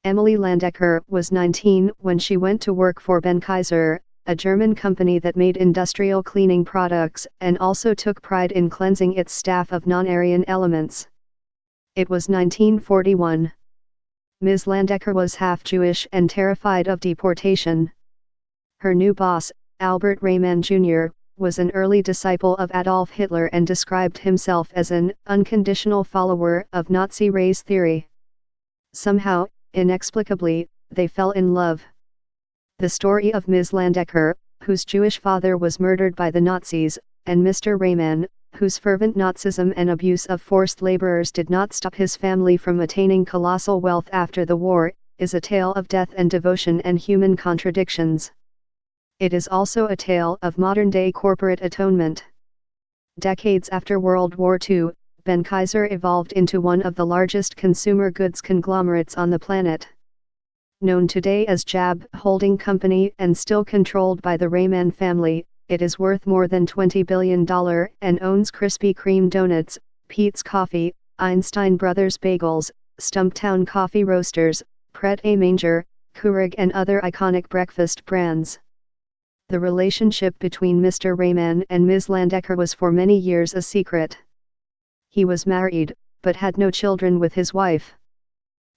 Emily Landecker was 19 when she went to work for Benckiser, a German company that made industrial cleaning products and also took pride in cleansing its staff of non-Aryan elements. It was 1941. Ms. Landecker was half Jewish and terrified of deportation. Her new boss, Albert Rayman Jr., was an early disciple of Adolf Hitler and described himself as an unconditional follower of Nazi race theory. Somehow, inexplicably, they fell in love. The story of Ms. Landecker, whose Jewish father was murdered by the Nazis, and Mr. Rayman, whose fervent Nazism and abuse of forced laborers did not stop his family from attaining colossal wealth after the war, is a tale of death and devotion and human contradictions. It is also a tale of modern-day corporate atonement. Decades after World War II, Benckiser evolved into one of the largest consumer goods conglomerates on the planet. Known today as JAB Holding Company and still controlled by the Rayman family, it is worth more than $20 billion and owns Krispy Kreme Donuts, Peet's Coffee, Einstein Brothers Bagels, Stumptown Coffee Roasters, Pret A Manger, Keurig and other iconic breakfast brands. The relationship between Mr. Rayman and Ms. Landecker was for many years a secret. He was married, but had no children with his wife.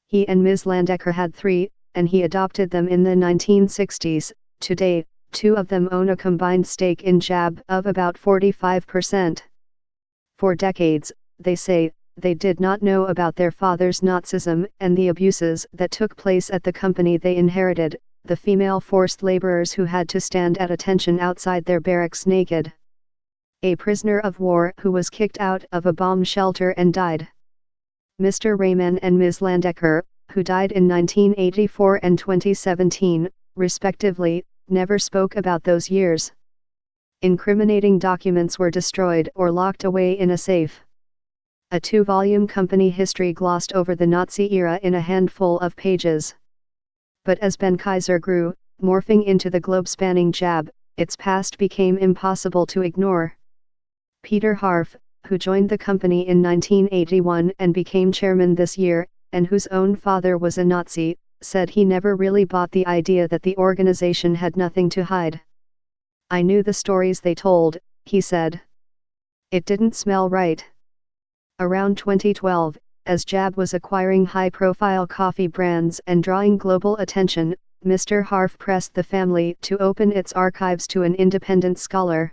He and Ms. Landecker had 3, and he adopted them in the 1960s. Today, 2 of them own a combined stake in JAB of about 45%. For decades, they say, they did not know about their father's Nazism and the abuses that took place at the company they inherited, the female forced laborers who had to stand at attention outside their barracks naked. A prisoner of war who was kicked out of a bomb shelter and died. Mr. Rayman and Ms. Landecker, who died in 1984 and 2017, respectively, never spoke about those years. Incriminating documents were destroyed or locked away in a safe. A 2-volume company history glossed over the Nazi era in a handful of pages. But as Benckiser grew, morphing into the globe-spanning JAB, its past became impossible to ignore. Peter Harf, who joined the company in 1981 and became chairman this year, and whose own father was a Nazi, said he never really bought the idea that the organization had nothing to hide. "I knew the stories they told," he said. "It didn't smell right." Around 2012, as JAB was acquiring high-profile coffee brands and drawing global attention, Mr. Harf pressed the family to open its archives to an independent scholar.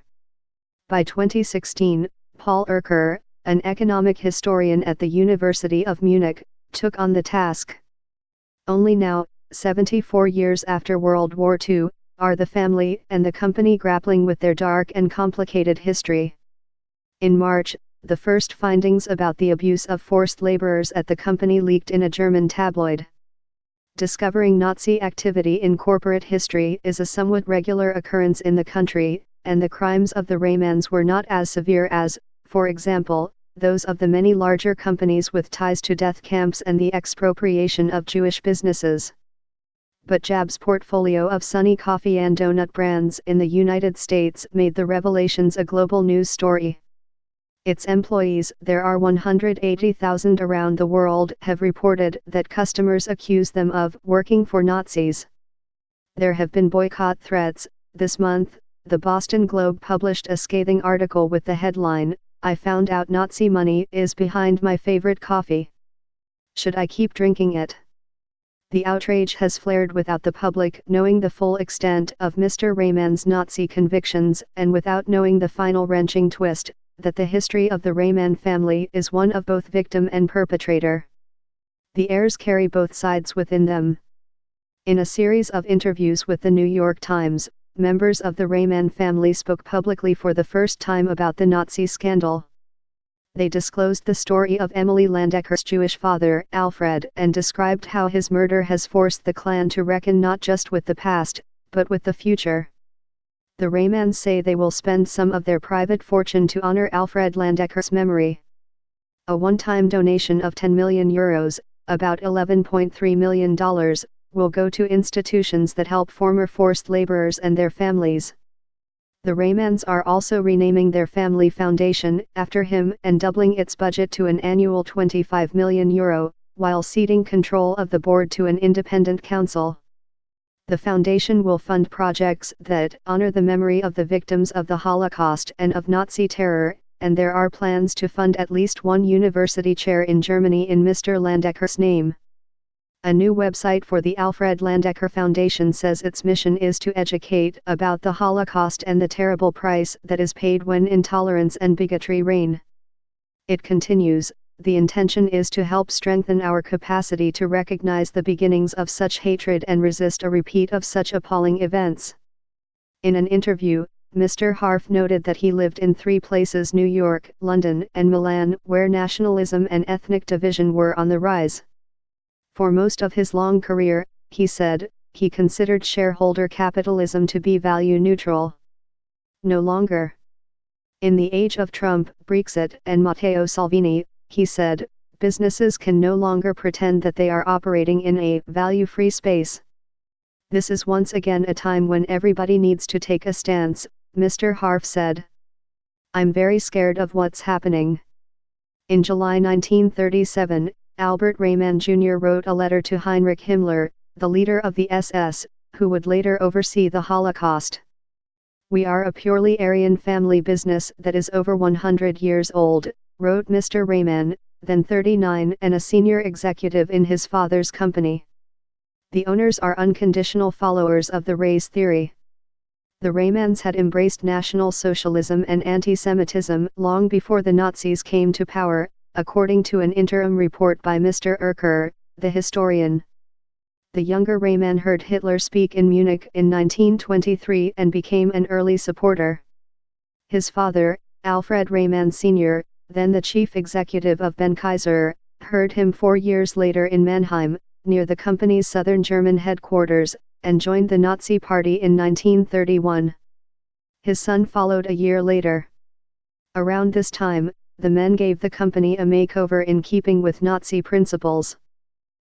By 2016, Paul Erker, an economic historian at the University of Munich, took on the task. Only now, 74 years after World War II, are the family and the company grappling with their dark and complicated history. In March, the first findings about the abuse of forced laborers at the company leaked in a German tabloid. Discovering Nazi activity in corporate history is a somewhat regular occurrence in the country, and the crimes of the Raymans were not as severe as, for example, those of the many larger companies with ties to death camps and the expropriation of Jewish businesses. But JAB's portfolio of Sunny coffee and donut brands in the United States made the revelations a global news story. Its employees, there are 180,000 around the world, have reported that customers accuse them of working for Nazis. There have been boycott threats. This month, the Boston Globe published a scathing article with the headline, "I found out Nazi money is behind my favorite coffee. Should I keep drinking it?" The outrage has flared without the public knowing the full extent of Mr. Rayman's Nazi convictions and without knowing the final wrenching twist, that the history of the Rayman family is one of both victim and perpetrator. The heirs carry both sides within them. In a series of interviews with the New York Times, members of the Rayman family spoke publicly for the first time about the Nazi scandal. They disclosed the story of Emily Landecker's Jewish father, Alfred, and described how his murder has forced the clan to reckon not just with the past, but with the future. The Raymans say they will spend some of their private fortune to honor Alfred Landecker's memory. A one-time donation of €10 million, about $11.3 million, will go to institutions that help former forced laborers and their families. The Raymans are also renaming their family foundation after him and doubling its budget to an annual €25 million, while ceding control of the board to an independent council. The foundation will fund projects that honor the memory of the victims of the Holocaust and of Nazi terror, and there are plans to fund at least one university chair in Germany in Mr. Landecker's name. A new website for the Alfred Landecker Foundation says its mission is to educate about the Holocaust and the terrible price that is paid when intolerance and bigotry reign. It continues, the intention is to help strengthen our capacity to recognize the beginnings of such hatred and resist a repeat of such appalling events. In an interview, Mr. Harf noted that he lived in 3 places: New York, London, and Milan, where nationalism and ethnic division were on the rise. For most of his long career, he said, he considered shareholder capitalism to be value neutral. No longer. In the age of Trump, Brexit, and Matteo Salvini, he said, businesses can no longer pretend that they are operating in a value-free space. This is once again a time when everybody needs to take a stance, Mr. Harf said. I'm very scared of what's happening. In July 1937, Albert Rehmann Jr. wrote a letter to Heinrich Himmler, the leader of the SS, who would later oversee the Holocaust. We are a purely Aryan family business that is over 100 years old, wrote Mr. Rehmann, then 39 and a senior executive in his father's company. The owners are unconditional followers of the race theory. The Rehmanns had embraced National Socialism and anti-Semitism long before the Nazis came to power, according to an interim report by Mr. Erker, the historian. The younger Rehmann heard Hitler speak in Munich in 1923 and became an early supporter. His father, Alfred Rehmann Sr., then the chief executive of Benckiser, heard him 4 years later in Mannheim, near the company's southern German headquarters, and joined the Nazi Party in 1931. His son followed a year later. Around this time, the men gave the company a makeover in keeping with Nazi principles.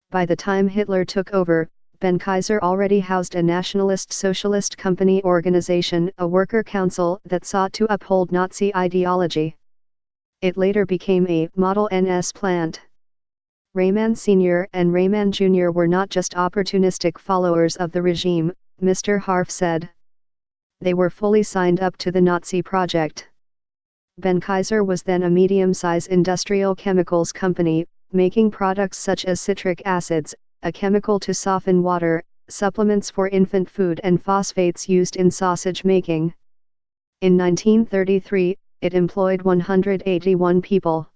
By the time Hitler took over, Benckiser already housed a nationalist socialist company organization, a worker council that sought to uphold Nazi ideology. It later became a Model NS plant. Rehmann Sr. and Rehmann Jr. were not just opportunistic followers of the regime, Mr. Harf said. They were fully signed up to the Nazi project. Benckiser was then a medium-size industrial chemicals company, making products such as citric acids, a chemical to soften water, supplements for infant food, and phosphates used in sausage making. In 1933, it employed 181 people.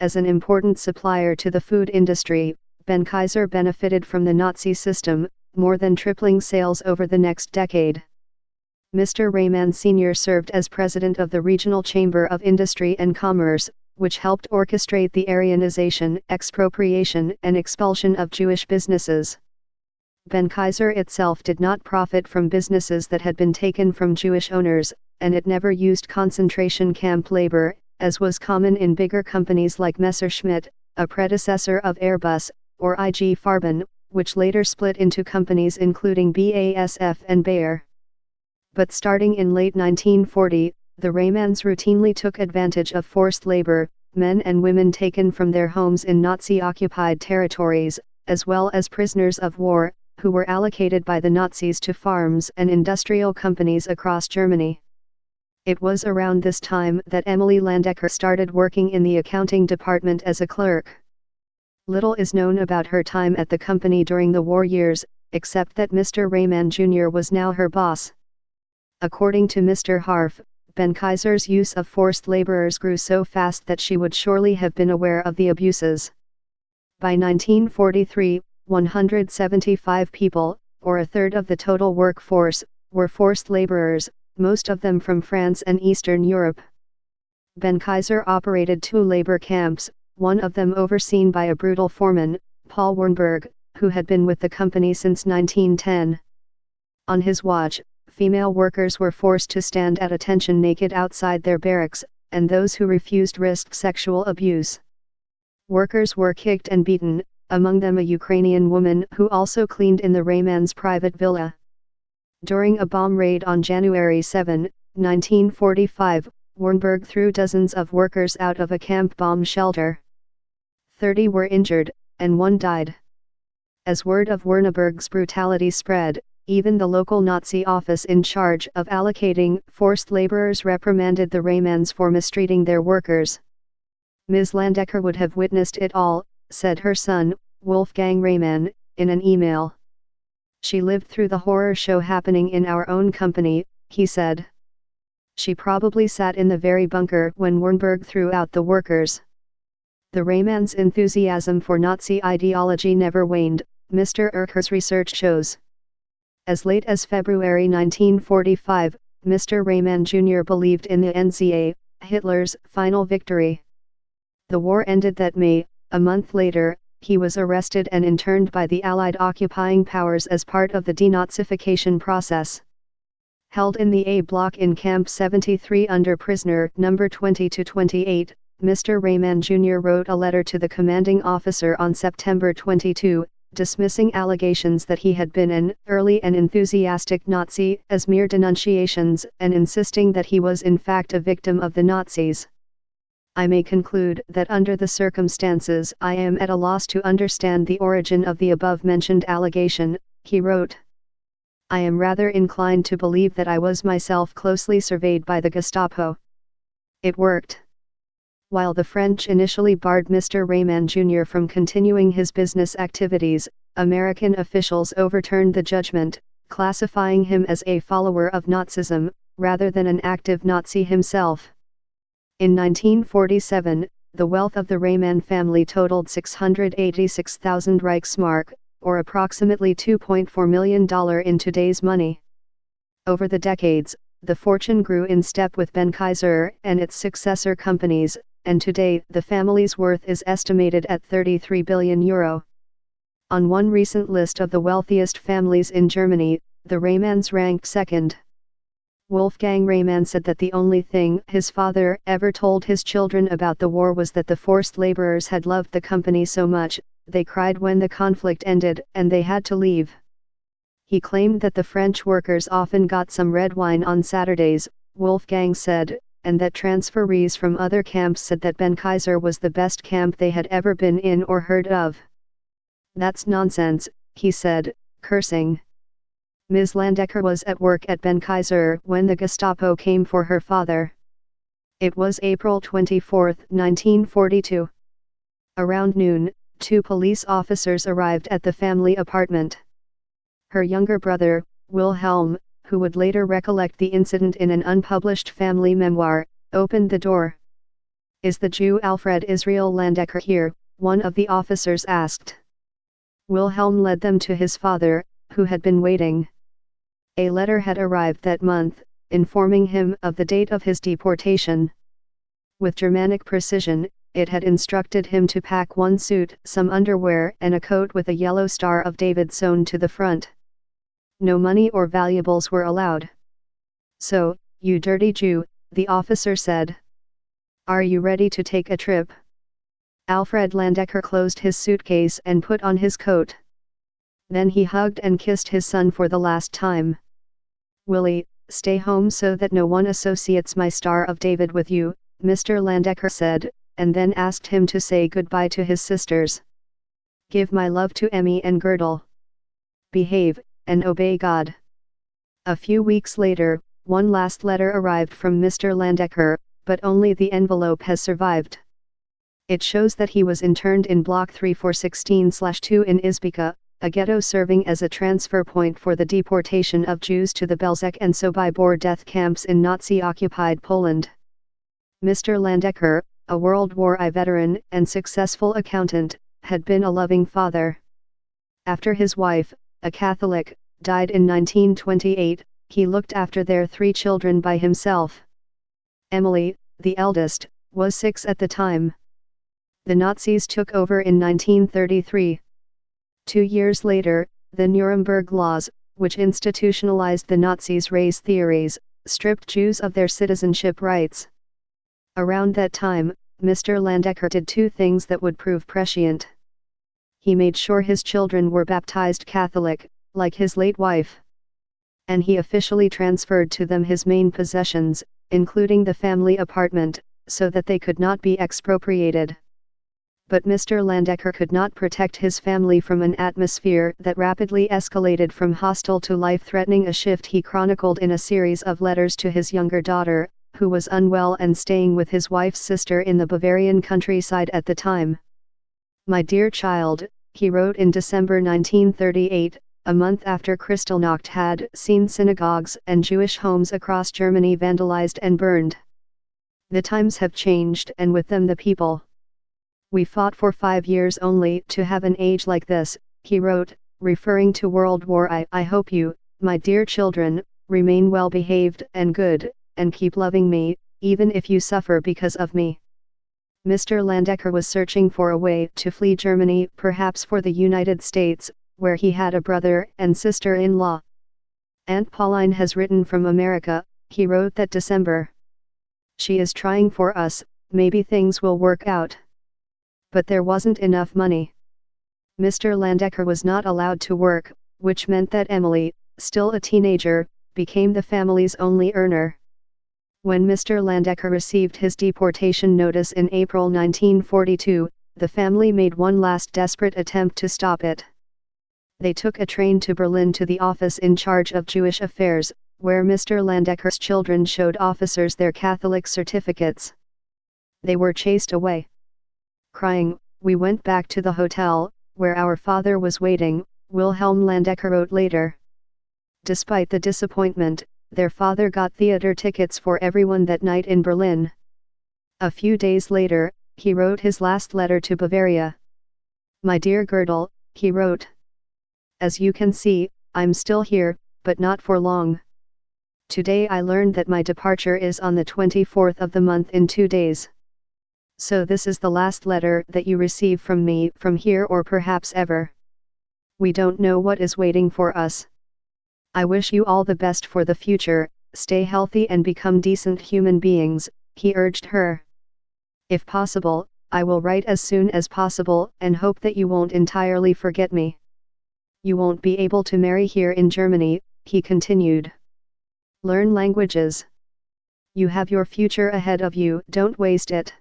As an important supplier to the food industry, Benckiser benefited from the Nazi system, more than tripling sales over the next decade. Mr. Rehmann Sr. served as president of the Regional Chamber of Industry and Commerce, which helped orchestrate the Aryanization, expropriation, and expulsion of Jewish businesses. Benckiser itself did not profit from businesses that had been taken from Jewish owners, and it never used concentration camp labor, as was common in bigger companies like Messerschmitt, a predecessor of Airbus, or IG Farben, which later split into companies including BASF and Bayer. But starting in late 1940, the Rehmanns routinely took advantage of forced labor, men and women taken from their homes in Nazi-occupied territories, as well as prisoners of war, who were allocated by the Nazis to farms and industrial companies across Germany. It was around this time that Emily Landecker started working in the accounting department as a clerk. Little is known about her time at the company during the war years, except that Mr. Rehmann Jr. was now her boss. According to Mr. Harf, Benckiser's use of forced laborers grew so fast that she would surely have been aware of the abuses. By 1943, 175 people, or a third of the total workforce, were forced laborers, most of them from France and Eastern Europe. Benckiser operated 2 labor camps, one of them overseen by a brutal foreman, Paul Wernberg, who had been with the company since 1910. On his watch, female workers were forced to stand at attention naked outside their barracks, and those who refused risked sexual abuse. Workers were kicked and beaten, among them a Ukrainian woman who also cleaned in the Rehmanns' private villa. During a bomb raid on January 7, 1945, Wernberg threw dozens of workers out of a camp bomb shelter. 30 were injured, and one died. As word of Werneberg's brutality spread, even the local Nazi office in charge of allocating forced laborers reprimanded the Reymans for mistreating their workers. Ms. Landecker would have witnessed it all, said her son, Wolfgang Reymann, in an email. She lived through the horror show happening in our own company, he said. She probably sat in the very bunker when Werneberg threw out the workers. The Reymann's enthusiasm for Nazi ideology never waned, Mr. Erker's research shows. As late as February 1945, Mr. Reymann Jr. believed in the NZA, Hitler's final victory. The war ended that May. A month later, he was arrested and interned by the Allied occupying powers as part of the denazification process. Held in the A block in Camp 73 under prisoner number 20-28, Mr. Reymann Jr. wrote a letter to the commanding officer on September 22, dismissing allegations that he had been an early and enthusiastic Nazi as mere denunciations and insisting that he was in fact a victim of the Nazis. I may conclude that under the circumstances I am at a loss to understand the origin of the above-mentioned allegation, he wrote. I am rather inclined to believe that I was myself closely surveyed by the Gestapo. It worked. While the French initially barred Mr. Reymann Jr. from continuing his business activities, American officials overturned the judgment, classifying him as a follower of Nazism, rather than an active Nazi himself. In 1947, the wealth of the Reymann family totaled 686,000 Reichsmark, or approximately $2.4 million in today's money. Over the decades, the fortune grew in step with Benckiser and its successor companies, and today the family's worth is estimated at €33 billion. On one recent list of the wealthiest families in Germany, the Reymanns ranked second. Wolfgang Reymann said that the only thing his father ever told his children about the war was that the forced laborers had loved the company so much, they cried when the conflict ended and they had to leave. He claimed that the French workers often got some red wine on Saturdays, Wolfgang said, and that transferees from other camps said that Benckiser was the best camp they had ever been in or heard of. That's nonsense, he said, cursing. Ms. Landecker was at work at Benckiser when the Gestapo came for her father. It was April 24, 1942. Around noon, 2 police officers arrived at the family apartment. Her younger brother, Wilhelm, who would later recollect the incident in an unpublished family memoir, opened the door. Is the Jew Alfred Israel Landecker here? One of the officers asked. Wilhelm led them to his father, who had been waiting. A letter had arrived that month, informing him of the date of his deportation. With Germanic precision, it had instructed him to pack one suit, some underwear and a coat with a yellow Star of David sewn to the front. No money or valuables were allowed. So, you dirty Jew, the officer said. Are you ready to take a trip? Alfred Landecker closed his suitcase and put on his coat. Then he hugged and kissed his son for the last time. Willie, stay home so that no one associates my Star of David with you, Mr. Landecker said, and then asked him to say goodbye to his sisters. Give my love to Emmy and Girdle. Behave, and obey God. A few weeks later, one last letter arrived from Mr. Landecker, but only the envelope has survived. It shows that he was interned in Block 3416/2 in Izbica, a ghetto serving as a transfer point for the deportation of Jews to the Belzec and Sobibor death camps in Nazi-occupied Poland. Mr. Landecker, a World War I veteran and successful accountant, had been a loving father. After his wife, a Catholic, died in 1928, he looked after their 3 children by himself. Emily, the eldest, was 6 at the time. The Nazis took over in 1933. 2 years later, the Nuremberg Laws, which institutionalized the Nazis' race theories, stripped Jews of their citizenship rights. Around that time, Mr. Landecker did 2 things that would prove prescient. He made sure his children were baptized Catholic, like his late wife. And he officially transferred to them his main possessions, including the family apartment, so that they could not be expropriated. But Mr. Landecker could not protect his family from an atmosphere that rapidly escalated from hostile to life-threatening, a shift he chronicled in a series of letters to his younger daughter, who was unwell and staying with his wife's sister in the Bavarian countryside at the time. "My dear child," he wrote in December 1938, a month after Kristallnacht had seen synagogues and Jewish homes across Germany vandalized and burned. "The times have changed, and with them the people. We fought for 5 years only to have an age like this," he wrote, referring to World War I. "I hope you, my dear children, remain well behaved and good, and keep loving me, even if you suffer because of me." Mr. Landecker was searching for a way to flee Germany, perhaps for the United States, where he had a brother and sister-in-law. "Aunt Pauline has written from America," he wrote that December. "She is trying for us, maybe things will work out." But there wasn't enough money. Mr. Landecker was not allowed to work, which meant that Emily, still a teenager, became the family's only earner. When Mr. Landecker received his deportation notice in April 1942, the family made one last desperate attempt to stop it. They took a train to Berlin to the office in charge of Jewish affairs, where Mr. Landecker's children showed officers their Catholic certificates. They were chased away. Crying, "We went back to the hotel, where our father was waiting," Wilhelm Landecker wrote later. Despite the disappointment, their father got theater tickets for everyone that night in Berlin. A few days later, he wrote his last letter to Bavaria. "My dear Girdle," he wrote. "As you can see, I'm still here, but not for long. Today I learned that my departure is on the 24th of the month, in 2 days. So this is the last letter that you receive from me from here, or perhaps ever. We don't know what is waiting for us. I wish you all the best for the future, stay healthy and become decent human beings," he urged her. "If possible, I will write as soon as possible, and hope that you won't entirely forget me. You won't be able to marry here in Germany," he continued. "Learn languages. You have your future ahead of you, don't waste it.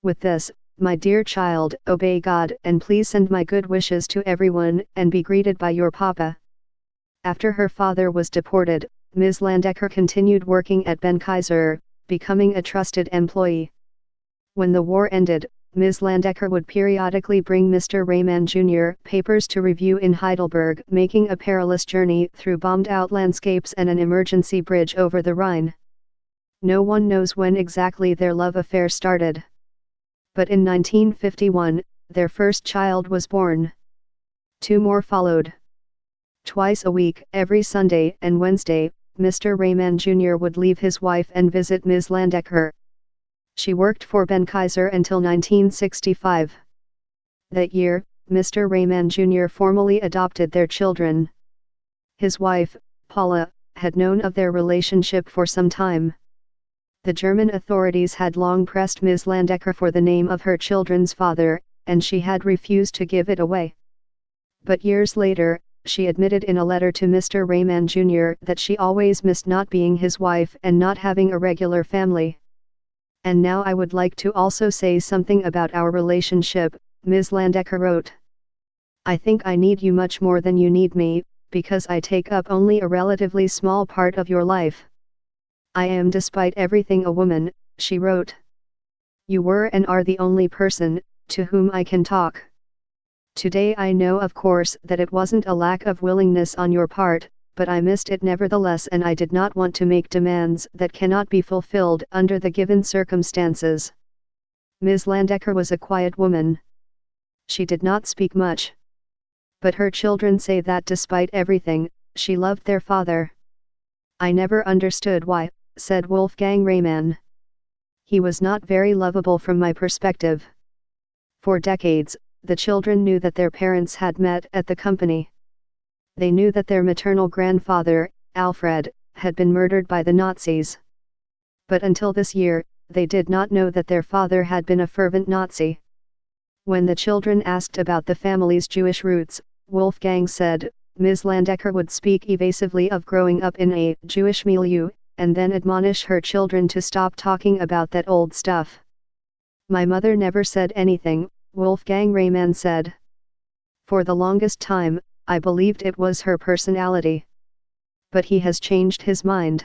With this, my dear child, obey God, and please send my good wishes to everyone, and be greeted by your papa." After her father was deported, Ms. Landecker continued working at Benckiser, becoming a trusted employee. When the war ended, Ms. Landecker would periodically bring Mr. Rehmann Jr. papers to review in Heidelberg, making a perilous journey through bombed-out landscapes and an emergency bridge over the Rhine. No one knows when exactly their love affair started. But in 1951, their first child was born. 2 more followed. Twice a week, every Sunday and Wednesday, Mr. Rehmann Jr. would leave his wife and visit Ms. Landecker. She worked for Benckiser until 1965. That year, Mr. Rehmann Jr. formally adopted their children. His wife, Paula, had known of their relationship for some time. The German authorities had long pressed Ms. Landecker for the name of her children's father, and she had refused to give it away. But years later, she admitted in a letter to Mr. Rehmann Jr. that she always missed not being his wife and not having a regular family. "And now I would like to also say something about our relationship," Ms. Landecker wrote. "I think I need you much more than you need me, because I take up only a relatively small part of your life. I am, despite everything, a woman," she wrote. "You were and are the only person to whom I can talk. Today I know, of course, that it wasn't a lack of willingness on your part, but I missed it nevertheless, and I did not want to make demands that cannot be fulfilled under the given circumstances." Ms. Landecker was a quiet woman. She did not speak much. But her children say that despite everything, she loved their father. "I never understood why," said Wolfgang Rehmann. "He was not very lovable from my perspective." For decades, the children knew that their parents had met at the company. They knew that their maternal grandfather, Alfred, had been murdered by the Nazis. But until this year, they did not know that their father had been a fervent Nazi. When the children asked about the family's Jewish roots, Wolfgang said, Ms. Landecker would speak evasively of growing up in a Jewish milieu, and then admonish her children to stop talking about that old stuff. "My mother never said anything," Wolfgang Rehmann said. For the longest time, I believed it was her personality. But he has changed his mind.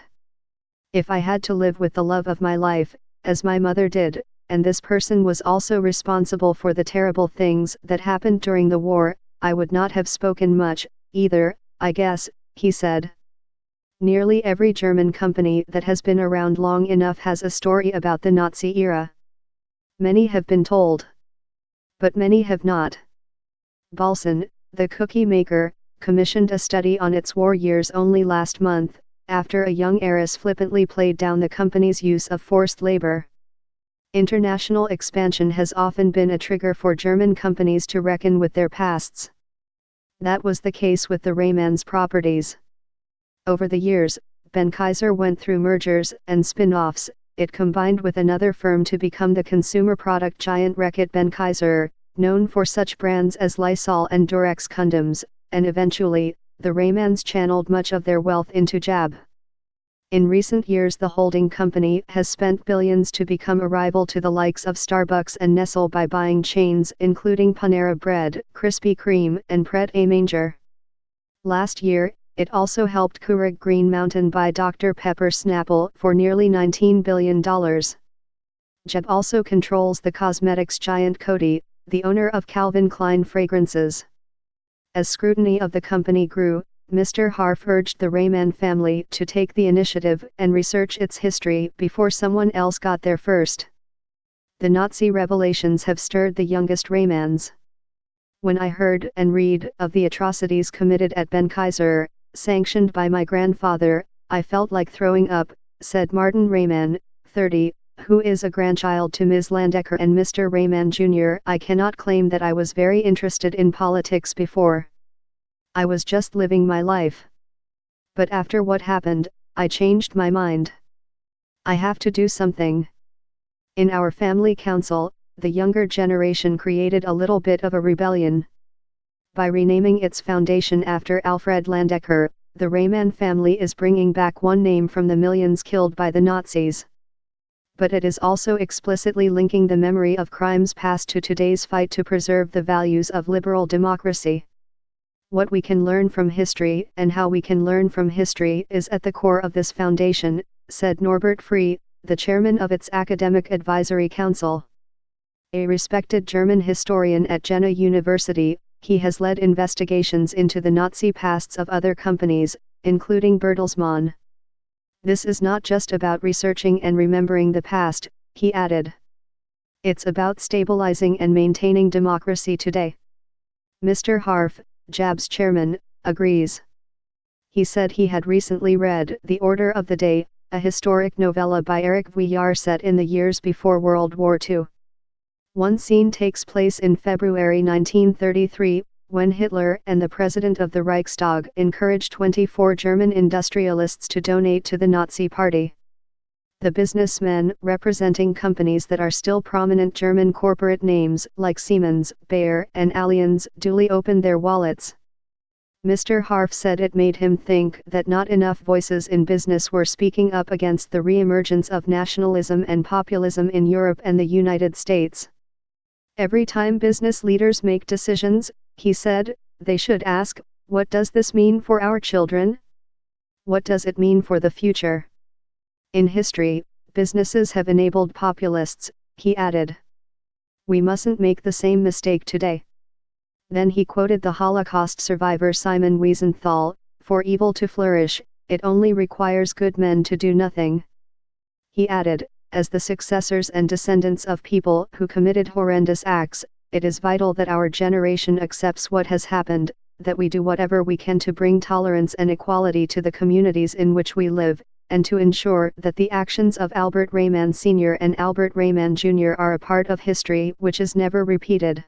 If I had to live with the love of my life, as my mother did, and this person was also responsible for the terrible things that happened during the war, I would not have spoken much, either, I guess, he said. Nearly every German company that has been around long enough has a story about the Nazi era. Many have been told. But many have not. Balsen, the cookie maker, commissioned a study on its war years only last month, after a young heiress flippantly played down the company's use of forced labor. International expansion has often been a trigger for German companies to reckon with their pasts. That was the case with the Rehmann's properties. Over the years, Benckiser went through mergers and spin-offs. It combined with another firm to become the consumer product giant Reckitt Benckiser, known for such brands as Lysol and Durex condoms, and eventually, the Rehmanns channeled much of their wealth into JAB. In recent years the holding company has spent billions to become a rival to the likes of Starbucks and Nestle by buying chains including Panera Bread, Krispy Kreme, and Pret A Manger. Last year, it also helped Keurig Green Mountain buy Dr. Pepper Snapple for nearly $19 billion. JAB also controls the cosmetics giant Coty, the owner of Calvin Klein fragrances. As scrutiny of the company grew, Mr. Harf urged the Rehmann family to take the initiative and research its history before someone else got there first. The Nazi revelations have stirred the youngest Rehmanns. When I heard and read of the atrocities committed at Benckiser, sanctioned by my grandfather, I felt like throwing up, said Martin Rehmann, 30, who is a grandchild to Ms. Landecker and Mr. Rehmann Jr. I cannot claim that I was very interested in politics before. I was just living my life. But after what happened, I changed my mind. I have to do something. In our family council, the younger generation created a little bit of a rebellion. By renaming its foundation after Alfred Landecker, the Rehmann family is bringing back one name from the millions killed by the Nazis. But it is also explicitly linking the memory of crimes past to today's fight to preserve the values of liberal democracy. What we can learn from history and how we can learn from history is at the core of this foundation, said Norbert Free, the chairman of its Academic Advisory Council. A respected German historian at Jena University, he has led investigations into the Nazi pasts of other companies, including Bertelsmann. This is not just about researching and remembering the past, he added. It's about stabilizing and maintaining democracy today. Mr. Harf, JAB's chairman, agrees. He said he had recently read The Order of the Day, a historic novella by Erich Vuillard set in the years before World War II. One scene takes place in February 1933, when Hitler and the president of the Reichstag encouraged 24 German industrialists to donate to the Nazi Party. The businessmen representing companies that are still prominent German corporate names like Siemens, Bayer, and Allianz duly opened their wallets. Mr. Harf said it made him think that not enough voices in business were speaking up against the re-emergence of nationalism and populism in Europe and the United States. Every time business leaders make decisions, he said, they should ask, what does this mean for our children? What does it mean for the future? In history, businesses have enabled populists, he added. We mustn't make the same mistake today. Then he quoted the Holocaust survivor Simon Wiesenthal, for evil to flourish, it only requires good men to do nothing. He added, as the successors and descendants of people who committed horrendous acts, it is vital that our generation accepts what has happened, that we do whatever we can to bring tolerance and equality to the communities in which we live, and to ensure that the actions of Albert Rehmann Sr. and Albert Rehmann Jr. are a part of history which is never repeated.